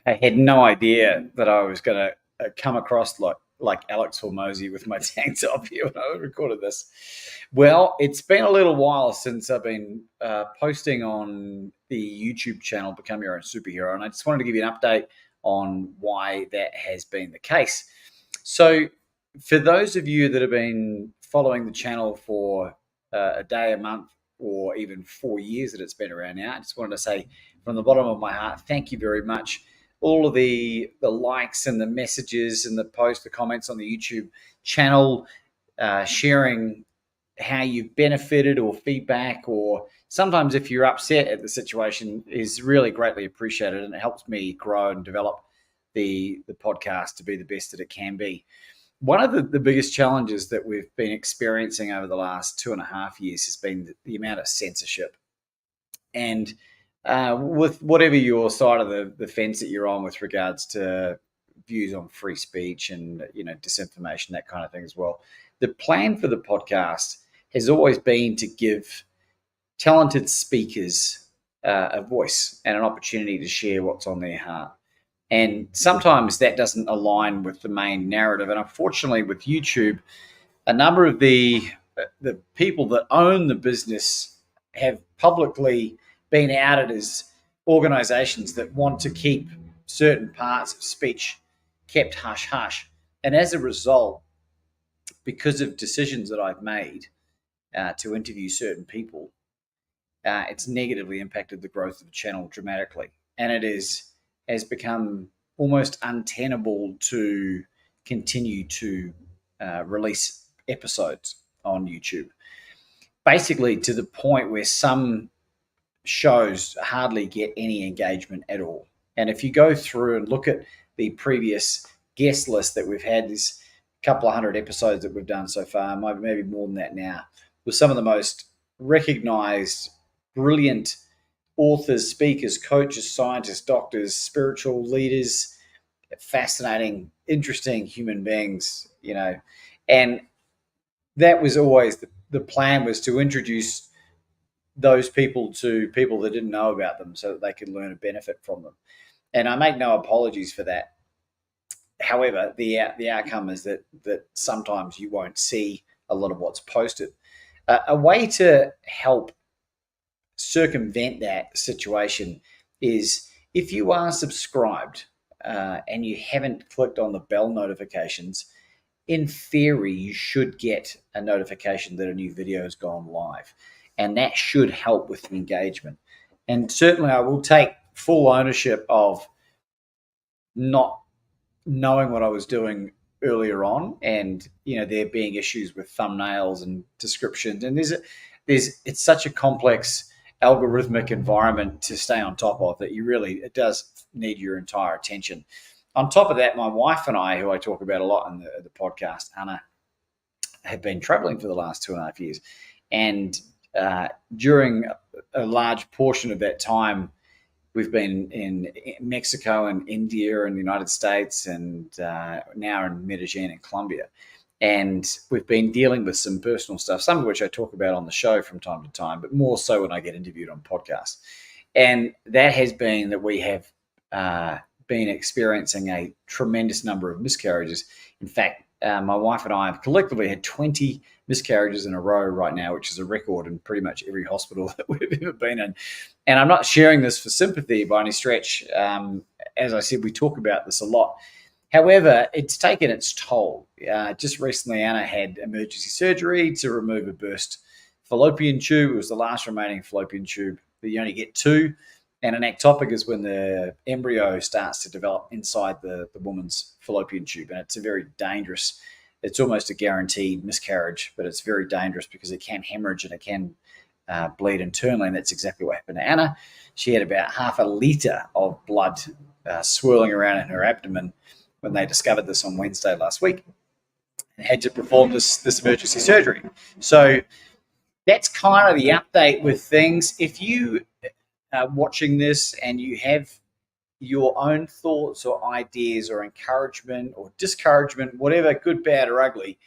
I had no idea that I was going to come across like Alex Hormozy with my tank top here when I recorded this. Well, it's been a little while since I've been posting on the YouTube channel Become Your Own Superhero, and I just wanted to give you an update on why that has been the case. So, for those of you that have been following the channel for a day, a month, or even 4 years that it's been around now, I just wanted to say from the bottom of my heart, thank you very much. All of the likes and the messages and the posts, the comments on the YouTube channel, sharing how you've benefited or feedback, or sometimes if you're upset at the situation, is really greatly appreciated, and it helps me grow and develop the podcast to be the best that it can be. One of the biggest challenges that we've been experiencing over the last 2.5 years has been the amount of censorship. And with whatever your side of the fence that you're on with regards to views on free speech and disinformation, that kind of thing as well, the plan for the podcast has always been to give talented speakers a voice and an opportunity to share what's on their heart. And sometimes that doesn't align with the main narrative. And unfortunately, with YouTube, a number of the people that own the business have publicly been outed as organizations that want to keep certain parts of speech kept hush hush. And as a result, because of decisions that I've made to interview certain people, it's negatively impacted the growth of the channel dramatically. And it has become almost untenable to continue to release episodes on YouTube. Basically, to the point where some shows hardly get any engagement at all. And if you go through and look at the previous guest list that we've had, this couple of hundred episodes that we've done so far, maybe more than that now, with some of the most recognized, brilliant authors, speakers, coaches, scientists, doctors, spiritual leaders, fascinating, interesting human beings, and that was always the plan, was to introduce those people to people that didn't know about them so that they could learn and benefit from them. And I make no apologies for that. However, the outcome is that sometimes you won't see a lot of what's posted. A way to help circumvent that situation is, if you are subscribed and you haven't clicked on the bell notifications, in theory, you should get a notification that a new video has gone live. And that should help with the engagement. And certainly I will take full ownership of not knowing what I was doing earlier on, and there being issues with thumbnails and descriptions. And it's such a complex algorithmic environment to stay on top of that it does need your entire attention. On top of that, my wife and I, who I talk about a lot in the podcast, Anna, have been traveling for the last 2.5 years. And during a large portion of that time, we've been in Mexico and India and the United States, and now in Medellin and Colombia. And we've been dealing with some personal stuff, some of which I talk about on the show from time to time, but more so when I get interviewed on podcasts. And that has been that we have been experiencing a tremendous number of miscarriages. In fact, my wife and I have collectively had 20 miscarriages in a row right now, which is a record in pretty much every hospital that we've ever been in. And I'm not sharing this for sympathy by any stretch. As I said, we talk about this a lot. However, it's taken its toll. Just recently, Anna had emergency surgery to remove a burst fallopian tube. It was the last remaining fallopian tube. You only get two. And an ectopic is when the embryo starts to develop inside the woman's fallopian tube. And it's a very dangerous, it's almost a guaranteed miscarriage, but it's very dangerous because it can hemorrhage and it can bleed internally. And that's exactly what happened to Anna. She had about half a litre of blood swirling around in her abdomen when they discovered this on Wednesday last week, and had to perform this emergency surgery. So that's kind of the update with things. If you watching this and you have your own thoughts or ideas or encouragement or discouragement, whatever, good, bad, or ugly,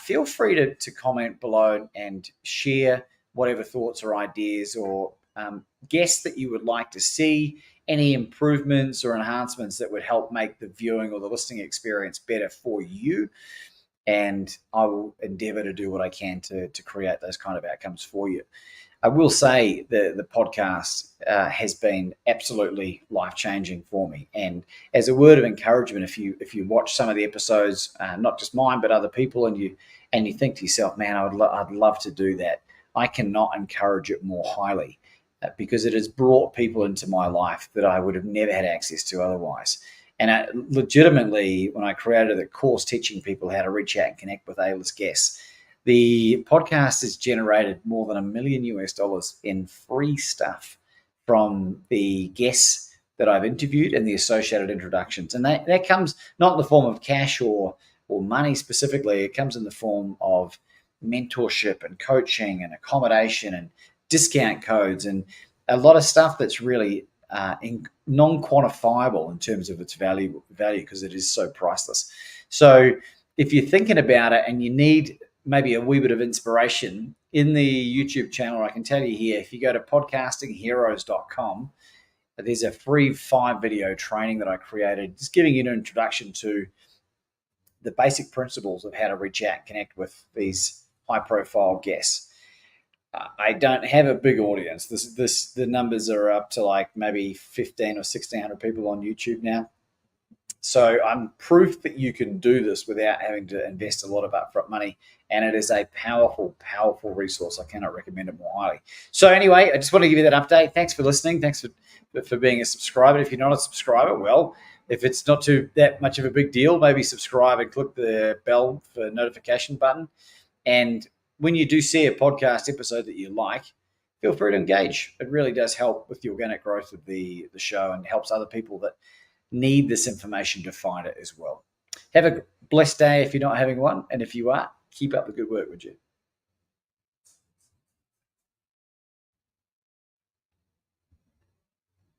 feel free to comment below and share whatever thoughts or ideas or guests that you would like to see, any improvements or enhancements that would help make the viewing or the listening experience better for you. And I will endeavor to do what I can to create those kind of outcomes for you. I will say the podcast has been absolutely life-changing for me. And as a word of encouragement, if you watch some of the episodes, not just mine but other people, and you think to yourself, man, I'd love to do that, I cannot encourage it more highly, because it has brought people into my life that I would have never had access to otherwise. And legitimately, when I created a course teaching people how to reach out and connect with A-list guests, the podcast has generated more than $1 million in free stuff from the guests that I've interviewed and the associated introductions. And that comes not in the form of cash or money specifically. It comes in the form of mentorship and coaching and accommodation and discount codes and a lot of stuff that's really non-quantifiable in terms of its value because it is so priceless. So if you're thinking about it and you need maybe a wee bit of inspiration, in the YouTube channel, I can tell you here, if you go to podcastingheroes.com, there's a free 5-video training that I created, just giving you an introduction to the basic principles of how to reach out and connect with these high-profile guests. I don't have a big audience. The numbers are up to like maybe 15 or 1,600 people on YouTube now. So I'm proof that you can do this without having to invest a lot of upfront money. And it is a powerful, powerful resource. I cannot recommend it more highly. So anyway, I just want to give you that update. Thanks for listening. Thanks for being a subscriber. If you're not a subscriber, well, if it's not that much of a big deal, maybe subscribe and click the bell for notification button. And when you do see a podcast episode that you like, feel free to engage. It really does help with the organic growth of the show and helps other people that need this information to find it as well. Have a blessed day if you're not having one. And if you are, keep up the good work, would you?